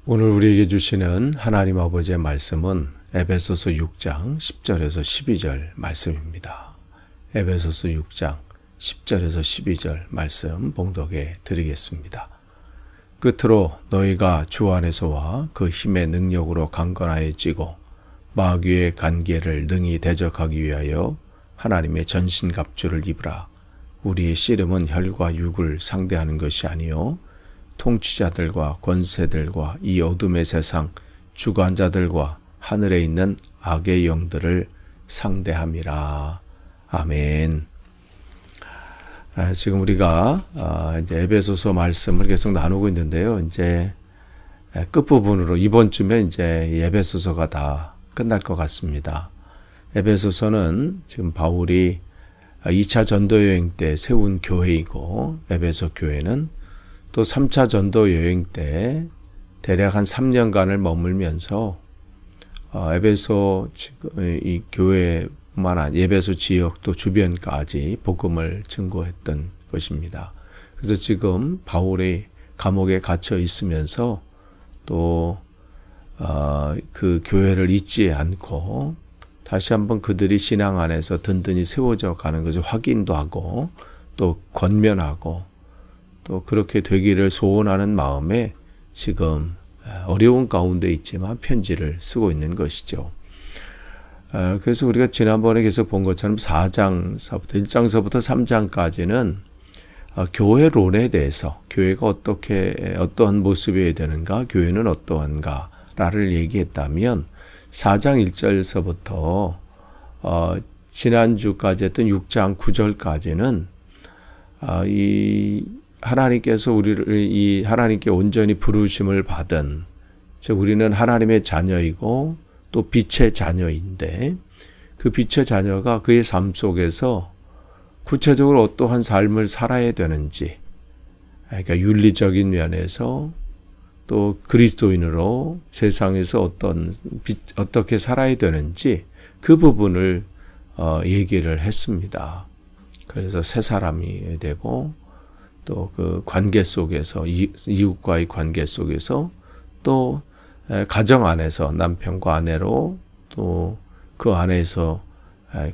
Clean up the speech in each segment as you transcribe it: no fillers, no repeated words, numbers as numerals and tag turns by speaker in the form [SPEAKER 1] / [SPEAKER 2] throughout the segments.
[SPEAKER 1] 오늘 우리에게 주시는 하나님 아버지의 말씀은 에베소서 6장 10절에서 12절 말씀입니다. 에베소서 6장 10절에서 12절 말씀 봉독해 드리겠습니다. 끝으로 너희가 주 안에서와 그 힘의 능력으로 강건하여지고 마귀의 간계를 능히 대적하기 위하여 하나님의 전신갑주를 입으라. 우리의 씨름은 혈과 육을 상대하는 것이 아니요 통치자들과 권세들과 이 어둠의 세상 주관자들과 하늘에 있는 악의 영들을 상대함이라. 아멘. 지금 우리가 이제 에베소서 말씀을 계속 나누고 있는데요. 이제 끝부분으로 이번 주면 이제 에베소서가 다 끝날 것 같습니다. 에베소서는 지금 바울이 2차 전도 여행 때 세운 교회이고, 에베소 교회는 또 3차 전도 여행 때 대략 한 3년간을 머물면서 에베소 이 교회만 아니라 에베소 지역 또 주변까지 복음을 증거했던 것입니다. 그래서 지금 바울이 감옥에 갇혀 있으면서 또 그 교회를 잊지 않고 다시 한번 그들이 신앙 안에서 든든히 세워져 가는 것을 확인도 하고 또 권면하고 또 그렇게 되기를 소원하는 마음에 지금 어려운 가운데 있지만 편지를 쓰고 있는 것이죠. 그래서 우리가 지난번에 계속 본 것처럼 4장서부터 1장서부터 3장까지는 교회론에 대해서 교회가 어떠한 모습이어야 되는가, 교회는 어떠한가를 얘기했다면 4장 1절서부터 지난주까지 했던 6장 9절까지는 하나님께서 우리를 하나님께 온전히 부르심을 받은, 즉 우리는 하나님의 자녀이고 또 빛의 자녀인데 그 빛의 자녀가 그의 삶 속에서 구체적으로 어떠한 삶을 살아야 되는지, 그러니까 윤리적인 면에서 또 그리스도인으로 세상에서 어떻게 살아야 되는지 그 부분을 얘기를 했습니다. 그래서 새 사람이 되고 또 그 관계 속에서 이웃과의 관계 속에서 또 가정 안에서 남편과 아내로 또 그 안에서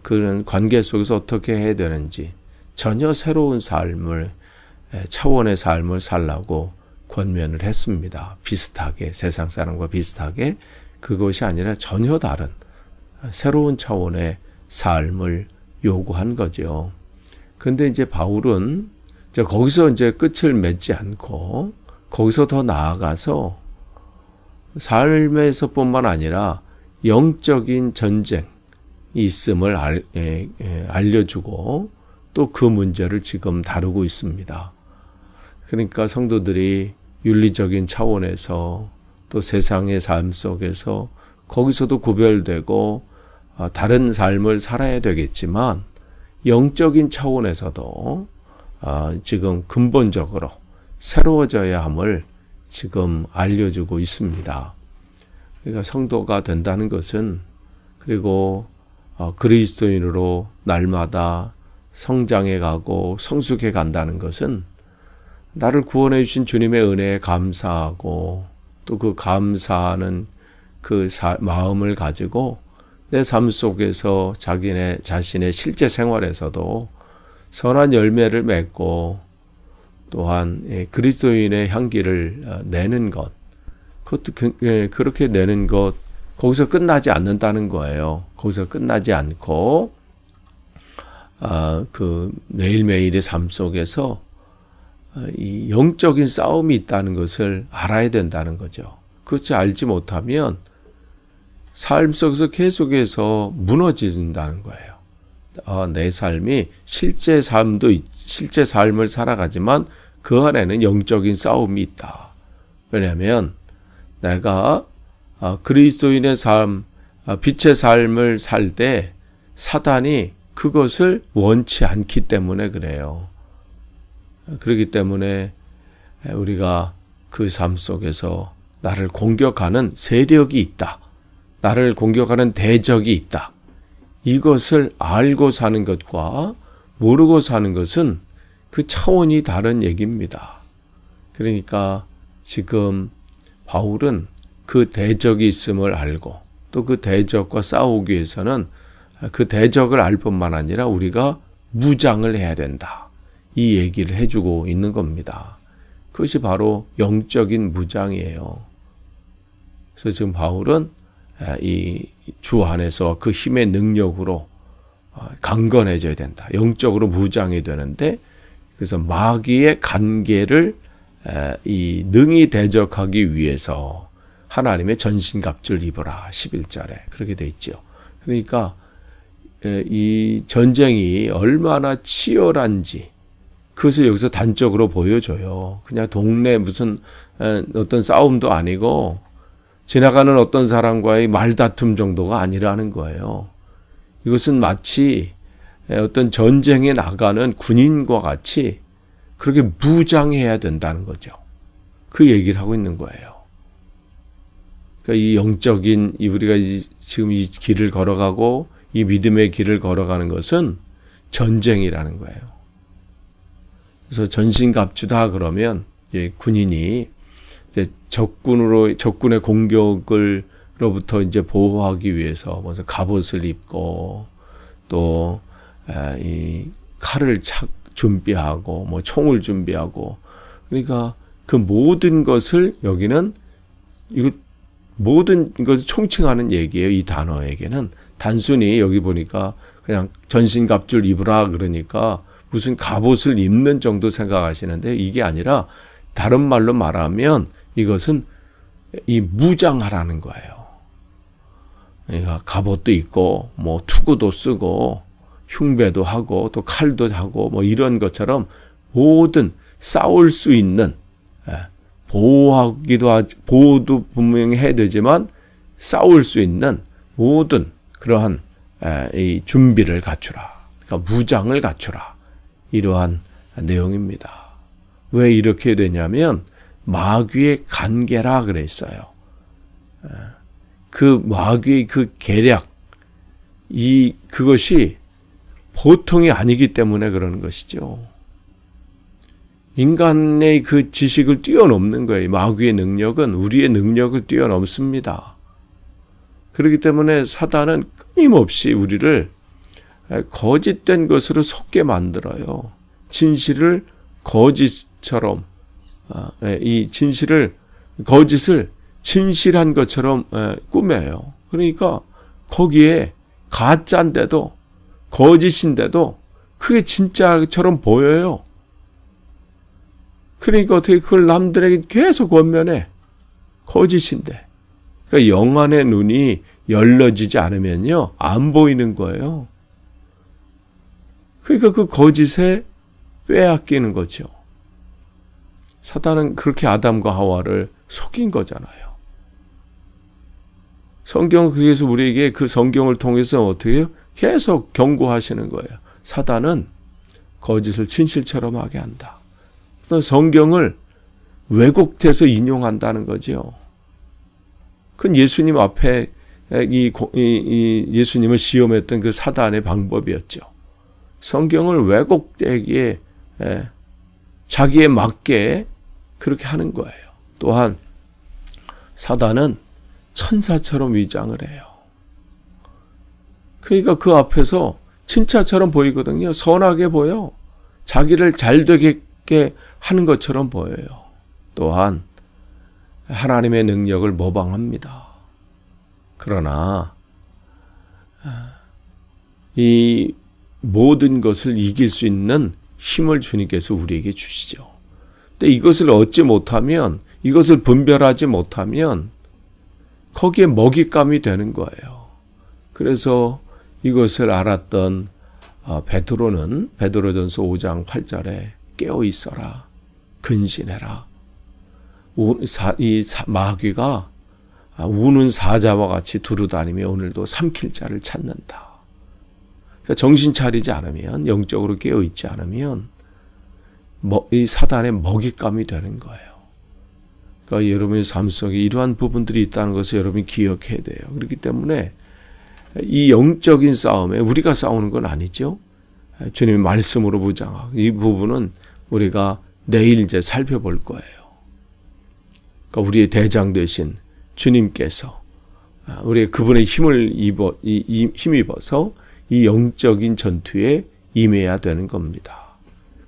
[SPEAKER 1] 그런 관계 속에서 어떻게 해야 되는지 전혀 새로운 차원의 삶을 살라고 권면을 했습니다. 비슷하게, 세상 사람과 비슷하게, 그것이 아니라 전혀 다른 새로운 차원의 삶을 요구한 거죠. 근데 이제 바울은 거기서 이제 끝을 맺지 않고 거기서 더 나아가서 삶에서뿐만 아니라 영적인 전쟁이 있음을 알려주고 또 그 문제를 지금 다루고 있습니다. 그러니까 성도들이 윤리적인 차원에서 또 세상의 삶 속에서 거기서도 구별되고 다른 삶을 살아야 되겠지만 영적인 차원에서도 지금 근본적으로 새로워져야 함을 지금 알려주고 있습니다. 그러니까 성도가 된다는 것은, 그리고 그리스도인으로 날마다 성장해 가고 성숙해 간다는 것은 나를 구원해 주신 주님의 은혜에 감사하고 또 그 감사하는 그 마음을 가지고 내 삶 속에서 자신의 실제 생활에서도 선한 열매를 맺고 또한 그리스도인의 향기를 내는 것, 그것도 그렇게 내는 것, 거기서 끝나지 않는다는 거예요. 거기서 끝나지 않고 그 매일매일의 삶 속에서 이 영적인 싸움이 있다는 것을 알아야 된다는 거죠. 그것을 알지 못하면 삶 속에서 계속해서 무너진다는 거예요. 내 삶이 실제 삶을 살아가지만 그 안에는 영적인 싸움이 있다. 왜냐하면 내가 그리스도인의 삶, 빛의 삶을 살 때 사단이 그것을 원치 않기 때문에 그래요. 그렇기 때문에 우리가 그 삶 속에서 나를 공격하는 세력이 있다. 나를 공격하는 대적이 있다. 이것을 알고 사는 것과 모르고 사는 것은 그 차원이 다른 얘기입니다. 그러니까 지금 바울은 그 대적이 있음을 알고 또 그 대적과 싸우기 위해서는 그 대적을 알 뿐만 아니라 우리가 무장을 해야 된다. 이 얘기를 해주고 있는 겁니다. 그것이 바로 영적인 무장이에요. 그래서 지금 바울은 이 주 안에서 그 힘의 능력으로 강건해져야 된다. 영적으로 무장이 되는데 그래서 마귀의 간계를 이 능히 대적하기 위해서 하나님의 전신갑주를 입어라. 11절에 그렇게 돼 있죠. 그러니까 이 전쟁이 얼마나 치열한지 그것을 여기서 단적으로 보여줘요. 그냥 동네 무슨 어떤 싸움도 아니고 지나가는 어떤 사람과의 말다툼 정도가 아니라는 거예요. 이것은 마치 어떤 전쟁에 나가는 군인과 같이 그렇게 무장해야 된다는 거죠. 그 얘기를 하고 있는 거예요. 그러니까 이 영적인 우리가 지금 이 길을 걸어가고 이 믿음의 길을 걸어가는 것은 전쟁이라는 거예요. 그래서 전신갑주다 그러면 군인이 이제 적군의 공격을로부터 이제 보호하기 위해서 먼저 갑옷을 입고 또 이 칼을 준비하고 뭐 총을 준비하고 그러니까 그 모든 것을 여기는 이거 모든 것을 총칭하는 얘기예요. 이 단어에게는 단순히 여기 보니까 그냥 전신갑주를 입으라 그러니까 무슨 갑옷을 입는 정도 생각하시는데 이게 아니라 다른 말로 말하면 이것은 이 무장하라는 거예요. 그러니까 갑옷도 입고 뭐 투구도 쓰고 흉배도 하고 또 칼도 하고 뭐 이런 것처럼 모든 싸울 수 있는 보호도 분명히 해야 되지만 싸울 수 있는 모든 그러한 이 준비를 갖추라. 그러니까 무장을 갖추라. 이러한 내용입니다. 왜 이렇게 되냐면 마귀의 간계라 그랬어요. 그 마귀의 그 계략 그것이 보통이 아니기 때문에 그러는 것이죠. 인간의 그 지식을 뛰어넘는 거예요. 마귀의 능력은 우리의 능력을 뛰어넘습니다. 그렇기 때문에 사단은 끊임없이 우리를 거짓된 것으로 속게 만들어요. 진실을 거짓처럼 이 거짓을 진실한 것처럼 꾸며요. 그러니까 거기에 가짜인데도 거짓인데도 그게 진짜처럼 보여요. 그러니까 어떻게 그걸 남들에게 계속 권면해. 거짓인데. 그러니까 영안의 눈이 열려지지 않으면요. 안 보이는 거예요. 그러니까 그 거짓에 빼앗기는 거죠. 사단은 그렇게 아담과 하와를 속인 거잖아요. 성경은 그래서 우리에게 그 성경을 통해서 어떻게 해요? 계속 경고하시는 거예요. 사단은 거짓을 진실처럼 하게 한다. 또 성경을 왜곡돼서 인용한다는 거죠. 그건 예수님 앞에 예수님을 시험했던 그 사단의 방법이었죠. 성경을 왜곡되게 자기에 맞게 그렇게 하는 거예요. 또한 사단은 천사처럼 위장을 해요. 그러니까 그 앞에서 진짜처럼 보이거든요. 선하게 보여. 자기를 잘 되게 하는 것처럼 보여요. 또한 하나님의 능력을 모방합니다. 그러나 이 모든 것을 이길 수 있는 힘을 주님께서 우리에게 주시죠. 근데 이것을 얻지 못하면, 이것을 분별하지 못하면 거기에 먹잇감이 되는 거예요. 그래서 이것을 알았던 베드로는 베드로전서 5장 8절에 깨어 있어라, 근신해라. 이 마귀가 우는 사자와 같이 두루다니며 오늘도 삼킬 자를 찾는다. 그러니까 정신 차리지 않으면, 영적으로 깨어 있지 않으면 이 사단의 먹잇감이 되는 거예요. 그러니까 여러분의 삶 속에 이러한 부분들이 있다는 것을 여러분이 기억해야 돼요. 그렇기 때문에 이 영적인 싸움에 우리가 싸우는 건 아니죠. 주님의 말씀으로 무장하고, 이 부분은 우리가 내일 이제 살펴볼 거예요. 그러니까 우리의 대장 되신 주님께서 우리 그분의 힘을 힘입어서 이 영적인 전투에 임해야 되는 겁니다.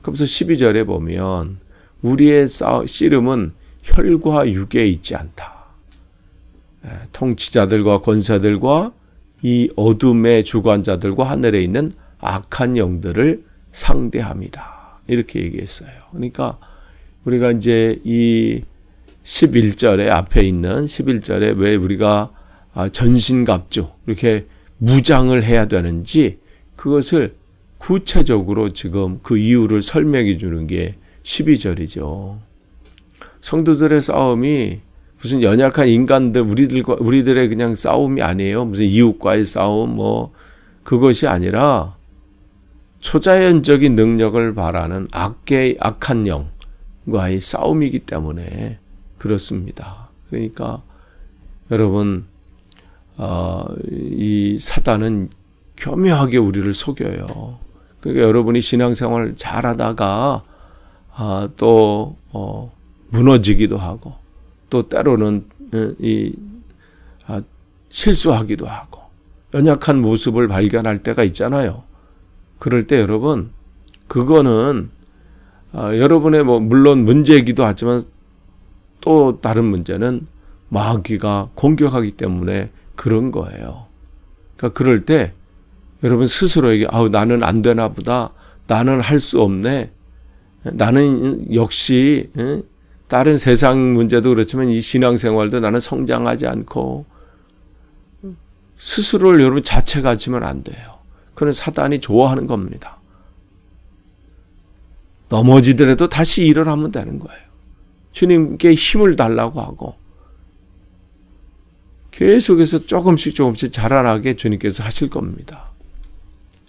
[SPEAKER 1] 그래서 12절에 보면 우리의 씨름은 혈과 육에 있지 않다. 통치자들과 권세들과 이 어둠의 주관자들과 하늘에 있는 악한 영들을 상대합니다. 이렇게 얘기했어요. 그러니까 우리가 이제 이 11절에 앞에 있는 11절에 왜 우리가 전신갑주 이렇게 무장을 해야 되는지 그것을 구체적으로 지금 그 이유를 설명해 주는 게 12절이죠. 성도들의 싸움이 무슨 연약한 인간들 우리들의 그냥 싸움이 아니에요. 무슨 이웃과의 싸움 그것이 아니라 초자연적인 능력을 바라는 악한 영과의 싸움이기 때문에 그렇습니다. 그러니까 여러분 이 사단은 교묘하게 우리를 속여요. 그러니까 여러분이 신앙생활을 잘하다가 또 무너지기도 하고 또 때로는 실수하기도 하고 연약한 모습을 발견할 때가 있잖아요. 그럴 때 여러분 그거는 여러분의 물론 문제이기도 하지만 또 다른 문제는 마귀가 공격하기 때문에 그런 거예요. 그러니까 그럴 때 여러분 스스로에게 나는 안 되나 보다. 나는 할 수 없네. 나는 역시 다른 세상 문제도 그렇지만 이 신앙생활도 나는 성장하지 않고 스스로를 여러분 자책하시면 안 돼요. 그건 사단이 좋아하는 겁니다. 넘어지더라도 다시 일어나면 되는 거예요. 주님께 힘을 달라고 하고 계속해서 조금씩 자라나게 주님께서 하실 겁니다.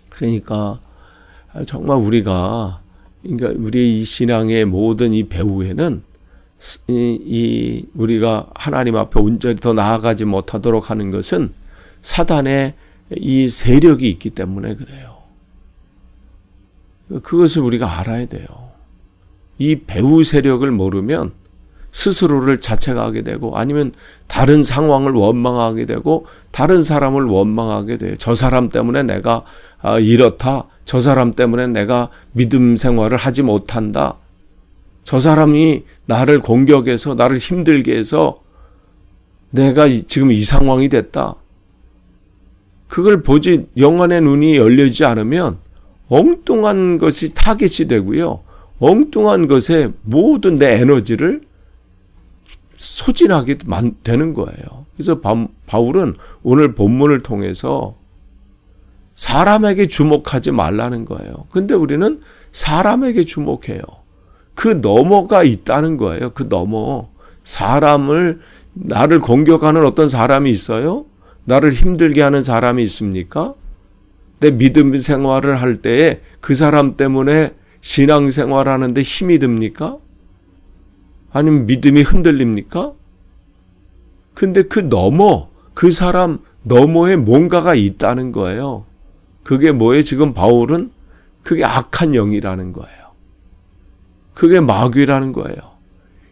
[SPEAKER 1] 그러니까 정말 그러니까 우리 이 신앙의 모든 이 배후에는 우리가 하나님 앞에 온전히 더 나아가지 못하도록 하는 것은 사단의 이 세력이 있기 때문에 그래요. 그것을 우리가 알아야 돼요. 이 배후 세력을 모르면 스스로를 자책하게 되고 아니면 다른 상황을 원망하게 되고 다른 사람을 원망하게 돼요. 저 사람 때문에 내가 이렇다. 저 사람 때문에 내가 믿음 생활을 하지 못한다. 저 사람이 나를 공격해서 나를 힘들게 해서 내가 지금 이 상황이 됐다. 그걸 보지 영안의 눈이 열리지 않으면 엉뚱한 것이 타겟이 되고요. 엉뚱한 것에 모든 내 에너지를 소진하게 되는 거예요. 그래서 바울은 오늘 본문을 통해서 사람에게 주목하지 말라는 거예요. 근데 우리는 사람에게 주목해요. 그 너머가 있다는 거예요. 그 너머. 나를 공격하는 어떤 사람이 있어요? 나를 힘들게 하는 사람이 있습니까? 내 믿음 생활을 할 때에 그 사람 때문에 신앙 생활하는데 힘이 듭니까? 아니면 믿음이 흔들립니까? 근데 그 사람 너머에 뭔가가 있다는 거예요. 그게 뭐예요? 지금 바울은 그게 악한 영이라는 거예요. 그게 마귀라는 거예요.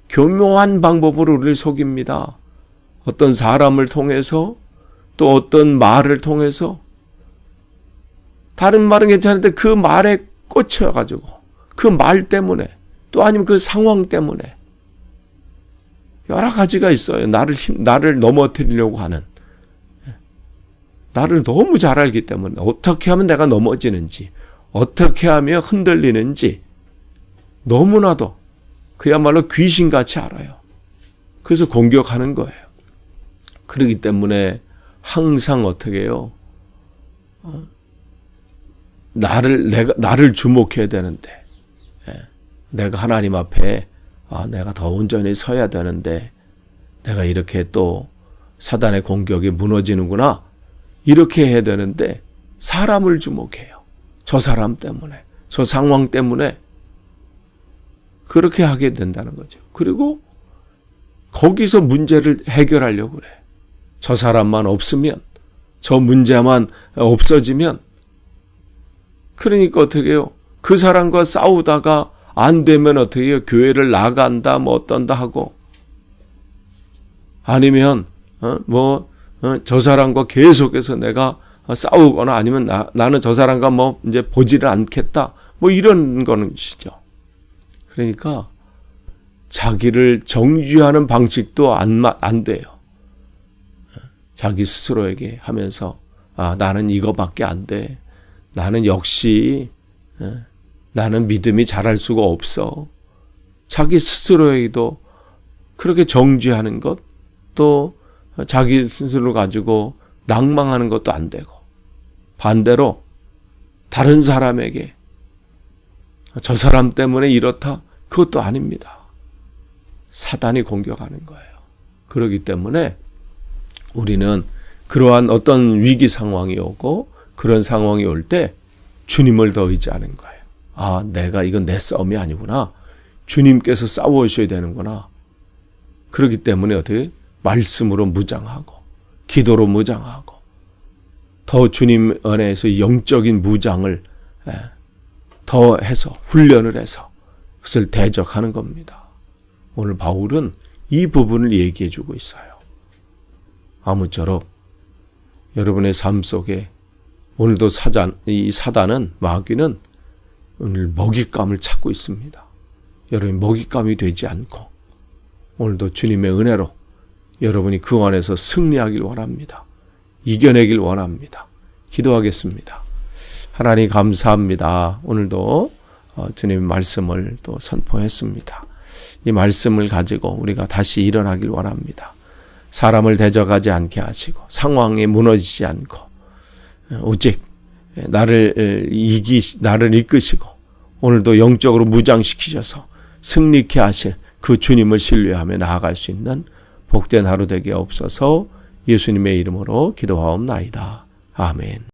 [SPEAKER 1] 교묘한 방법으로 우리를 속입니다. 어떤 사람을 통해서 또 어떤 말을 통해서 다른 말은 괜찮은데 그 말에 꽂혀가지고 그 말 때문에 또 아니면 그 상황 때문에 여러 가지가 있어요. 나를 넘어뜨리려고 하는. 나를 너무 잘 알기 때문에 어떻게 하면 내가 넘어지는지 어떻게 하면 흔들리는지 너무나도 그야말로 귀신같이 알아요. 그래서 공격하는 거예요. 그렇기 때문에 항상 어떻게 해요? 나를 주목해야 되는데 내가 하나님 앞에 내가 더 온전히 서야 되는데 내가 이렇게 또 사단의 공격이 무너지는구나 이렇게 해야 되는데 사람을 주목해요. 저 사람 때문에 저 상황 때문에 그렇게 하게 된다는 거죠. 그리고 거기서 문제를 해결하려고 그래. 저 사람만 없으면 저 문제만 없어지면 그러니까 어떻게 해요? 그 사람과 싸우다가 안 되면 어떻게 해요? 교회를 나간다 어떤다 하고 아니면 저 사람과 계속해서 내가 싸우거나 아니면 나는 저 사람과 이제 보지를 않겠다. 이런 거는 시죠. 그러니까 자기를 정죄하는 방식도 안 돼요. 자기 스스로에게 하면서 나는 이거밖에 안 돼. 나는 역시 나는 믿음이 자랄 수가 없어. 자기 스스로에게도 그렇게 정죄하는 것, 또 자기 스스로 가지고 낭망하는 것도 안 되고, 반대로 다른 사람에게 저 사람 때문에 이렇다, 그것도 아닙니다. 사단이 공격하는 거예요. 그렇기 때문에 우리는 그러한 어떤 위기 상황이 오고 그런 상황이 올 때 주님을 더 의지하는 거예요. 내가 이건 내 싸움이 아니구나. 주님께서 싸워오셔야 되는구나. 그렇기 때문에 어떻게 말씀으로 무장하고 기도로 무장하고 더 주님 안에서 영적인 무장을 더 해서 훈련을 해서 그것을 대적하는 겁니다. 오늘 바울은 이 부분을 얘기해 주고 있어요. 아무쪼록 여러분의 삶 속에 오늘도 이 사단은, 마귀는 오늘 먹잇감을 찾고 있습니다. 여러분이 먹잇감이 되지 않고 오늘도 주님의 은혜로 여러분이 그 안에서 승리하길 원합니다. 이겨내길 원합니다. 기도하겠습니다. 하나님 감사합니다. 오늘도 주님의 말씀을 또 선포했습니다. 이 말씀을 가지고 우리가 다시 일어나길 원합니다. 사람을 대적하지 않게 하시고 상황에 무너지지 않고 오직 나를 이끄시고 오늘도 영적으로 무장시키셔서 승리케 하실 그 주님을 신뢰하며 나아갈 수 있는 복된 하루 되게 없어서 예수님의 이름으로 기도하옵나이다. 아멘.